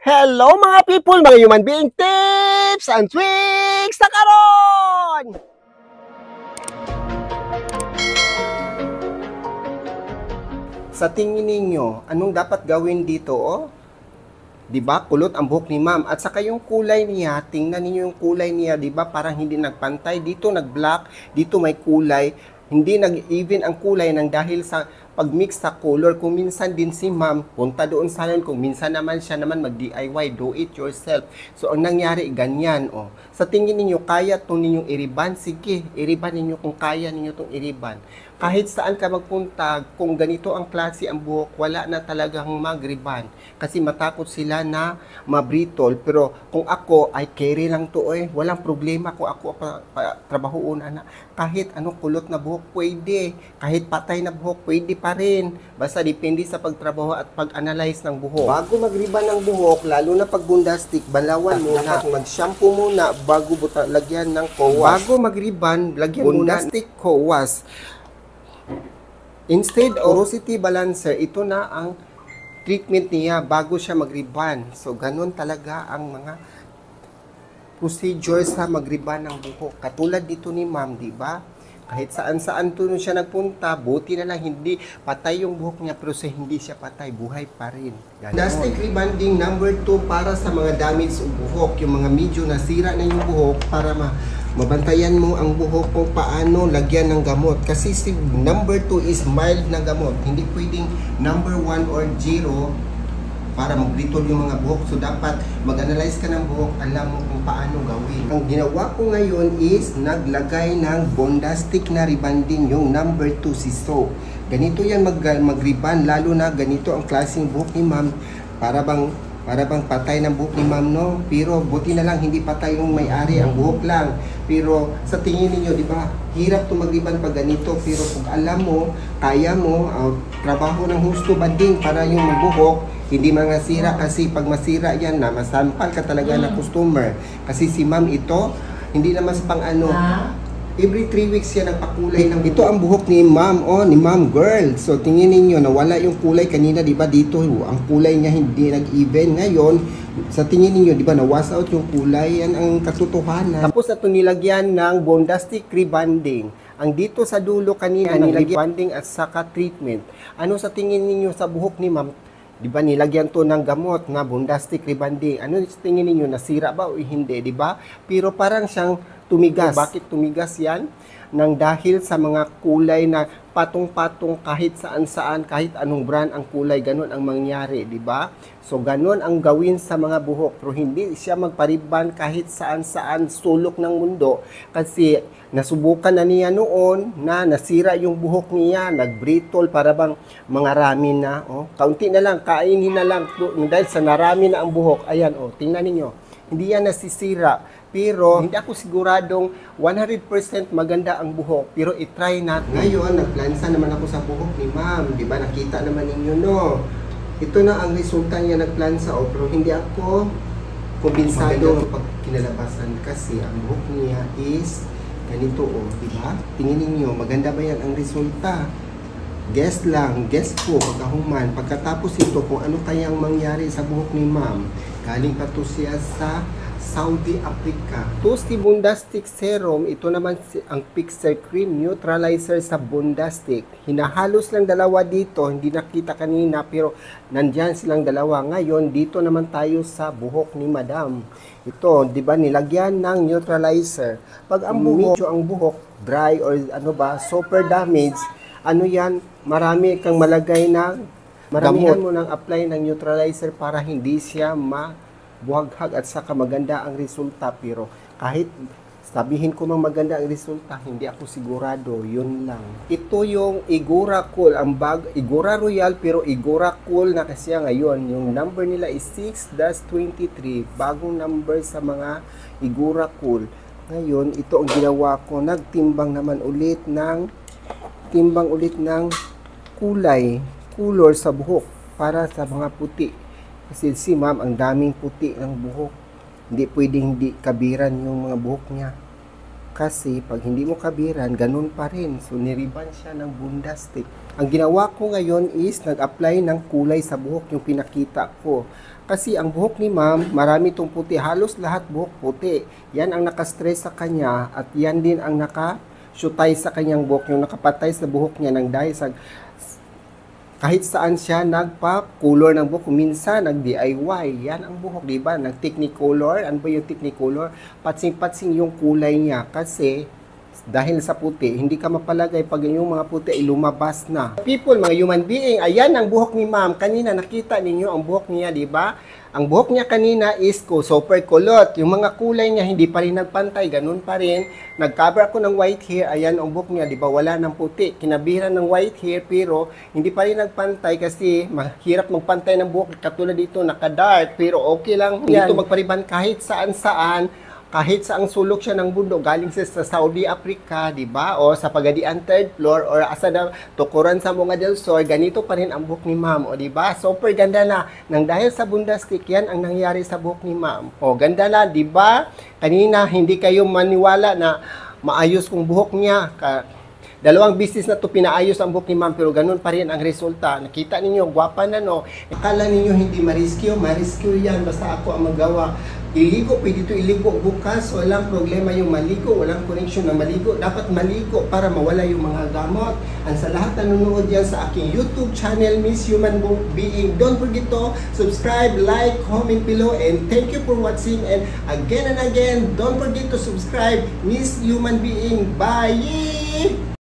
Hello mga people, mga human being tips and tricks sa karon! Sa tingin ninyo, anong dapat gawin dito? Diba, kulot ang buhok ni ma'am. At saka yung kulay niya, tingnan niyo yung kulay niya, diba, parang hindi nagpantay. Dito nag-black, dito may kulay. Hindi nag-even ang kulay nang dahil sa pag-mix sa color. Kung minsan din si ma'am, punta doon sa salon. Kung minsan naman siya naman mag-DIY, do it yourself. So, ang nangyari, ganyan. Oh. Sa tingin ninyo, kaya itong ninyong iriban? Sige, iriban ninyo kung kaya ninyo itong iriban. Kahit saan ka magpunta, kung ganito ang klase ang buhok, wala na talagang mag-riban. Kasi matakot sila na mabritol. Pero kung ako, ay carry lang to walang problema kung ako trabahoon, anak. Kahit anong kulot na buhok, pwede. Kahit patay na buhok, pwede pa rin. Basta depende sa pagtrabaho at pag-analyze ng buhok. Bago mag-riban ng buhok, lalo na pag bundastic, balawan muna. Mag-shampoo muna bago lagyan ng kowas. Bago mag-riban, lagyan bundastic kowas. Instead of porosity balancer, ito na ang treatment niya bago siya mag-riban. So, ganun talaga ang mga procedure sa mag-riban ng buhok. Katulad dito ni ma'am, di ba? Kahit saan-saan doon siya nagpunta, buti na lang hindi patay yung buhok niya, pero sa hindi siya patay, buhay pa rin. Plastic rebanding number 2 para sa mga damage ng buhok, yung mga medyo nasira na yung buhok, para mabantayan mo ang buhok kung paano lagyan ng gamot. Kasi si number 2 is mild na gamot. Hindi pwedeng number 1 or 0 para mag-brittle yung mga buhok. So, dapat mag-analyze ka ng buhok, alam mo kung paano gawin. Ang ginawa ko ngayon is naglagay ng bondastic na rebanding, yung number 2 si So. Ganito yan mag-riban, lalo na ganito ang klaseng buhok ni ma'am. Para bang patay ng buhok ni ma'am, no? Pero buti na lang hindi patay yung may-ari, ang buhok lang. Pero sa tingin niyo, di ba, hirap to mag-riban pag ganito. Pero kung alam mo, kaya mo, trabaho ng husto banding para yung buhok hindi masira, kasi pag masira yan na, masampal ka talaga na customer. Kasi si ma'am ito, hindi naman sa pang ano, every 3 weeks yan nagpakulay ng buhok. Ito ang buhok ni ma'am, ni ma'am girl. So tingin niyo, nawala yung kulay kanina, di ba, dito, ang kulay niya hindi nag-even. Ngayon, sa tingin niyo, di ba, na-wash out yung kulay, yan ang katotohanan. Tapos ito nilagyan ng bondastic rebanding. Ang dito sa dulo kanina, nilagyan rebanding at saka treatment. Ano sa tingin niyo sa buhok ni ma'am? Di ba, nilagyan to ng gamot na bondastic rebanding. Ano sa tingin niyo, nasira ba o hindi, di ba? Pero parang siyang tumigas. Bakit tumigas yan? Nang dahil sa mga kulay na patong-patong kahit saan-saan, kahit anong brand ang kulay, ganun ang mangyari, di ba? So, ganun ang gawin sa mga buhok. Pero hindi siya magpariban kahit saan-saan, sulok ng mundo. Kasi nasubukan na niya noon na nasira yung buhok niya, nagbrittle, para bang mga rami na. Kaunti na lang, kainin na lang. Dahil sa narami na ang buhok, ayan, tingnan ninyo. Hindi yan nasisira. Pero hindi ako siguradong 100% maganda ang buhok. Pero itry natin. Ngayon, nagplansa naman ako sa buhok ni ma'am. Di ba, nakita naman ninyo, no? Ito na ang resulta niya, nagplansa. Pero hindi ako kumbensado pag kinalabasan. Kasi ang buhok niya is ganito, di ba? Tingin ninyo, maganda ba yan ang resulta? Guess lang, guess po, pagkahuman. Pagkatapos ito, kung ano kayang mangyari sa buhok ni ma'am. Galing pa to siya sa Saudi Africa. To si Bondastic Serum, ito naman ang Fixer Cream Neutralizer sa Bondastic. Hinahalos lang dalawa dito, hindi nakita kanina, pero nandyan silang dalawa. Ngayon, dito naman tayo sa buhok ni Madam. Ito, di ba, nilagyan ng neutralizer. Pag ang buhok dry or super damage, yan, marami kang malagay na maramihan mo nang apply ng neutralizer para hindi siya buhaghag at saka maganda ang resulta. Pero kahit sabihin ko mang maganda ang resulta, hindi ako sigurado, yun lang. Ito yung Igora Cool, ang Igora Royal, pero Igora Cool na kasi ngayon. Yung number nila is 6-23, bagong number sa mga Igora Cool. Ngayon, ito ang ginawa ko, nagtimbang naman ulit ng color sa buhok para sa mga puti. Kasi si ma'am, ang daming puti ng buhok. Hindi pwedeng hindi kabiran yung mga buhok niya. Kasi pag hindi mo kabiran, ganun pa rin. So niriban siya ng Bundastick. Ang ginawa ko ngayon is nag-apply ng kulay sa buhok yung pinakita ko. Kasi ang buhok ni ma'am, marami itong puti. Halos lahat buhok puti. Yan ang nakastress sa kanya at yan din ang naka-shootay sa kanyang buhok. Yung nakapatay sa buhok niya ng dahil sa kahit saan siya nagpa-color ng buhok. Minsan, nag-DIY. Yan ang buhok, di ba? Nag-technicolor. Ano ba yung technicolor? Patsing-patsing yung kulay niya. Kasi, dahil sa puti, hindi ka mapalagay pag yung mga puti ay lumabas na. People, mga human being, ayan ang buhok ni ma'am. Kanina, nakita ninyo ang buhok niya, di ba? Ang buhok niya kanina is super kulot. Yung mga kulay niya hindi pa rin nagpantay, ganun pa rin. Nag-cover ako ng white hair, ayan ang buhok niya, di ba? Wala ng puti. Kinabiran ng white hair pero hindi pa rin nagpantay kasi mahirap magpantay ng buhok. Katulad dito, naka-dark pero okay lang. Dito magpariban kahit saan-saan. Kahit sa ang sulok siya ng bundok, galing siya sa Saudi Africa, di ba? O sa Pagadian 3rd floor, or asa na tukuran sa Bunga del Sur, ganito pa rin ang buhok ni ma'am, o di ba? Super ganda na. Nang dahil sa Bundastick, yan ang nangyari sa buhok ni ma'am. O ganda na, di ba? Kanina, hindi kayo maniwala na maayos kong buhok niya. Dalawang business na to pinaayos ang buhok ni ma'am, pero ganun pa rin ang resulta. Nakita ninyo, gwapa na no. Akala ninyo hindi mariskyo yan, basta ako ang magawa. Iligo, pwede ito iligo bukas, walang problema yung maligo, walang connection na maligo. Dapat maligo para mawala yung mga gamot. And sa lahat na nanonood yan sa aking YouTube channel, Miss Human Being, don't forget to subscribe, like, comment below, and thank you for watching. And again, don't forget to subscribe, Miss Human Being. Bye!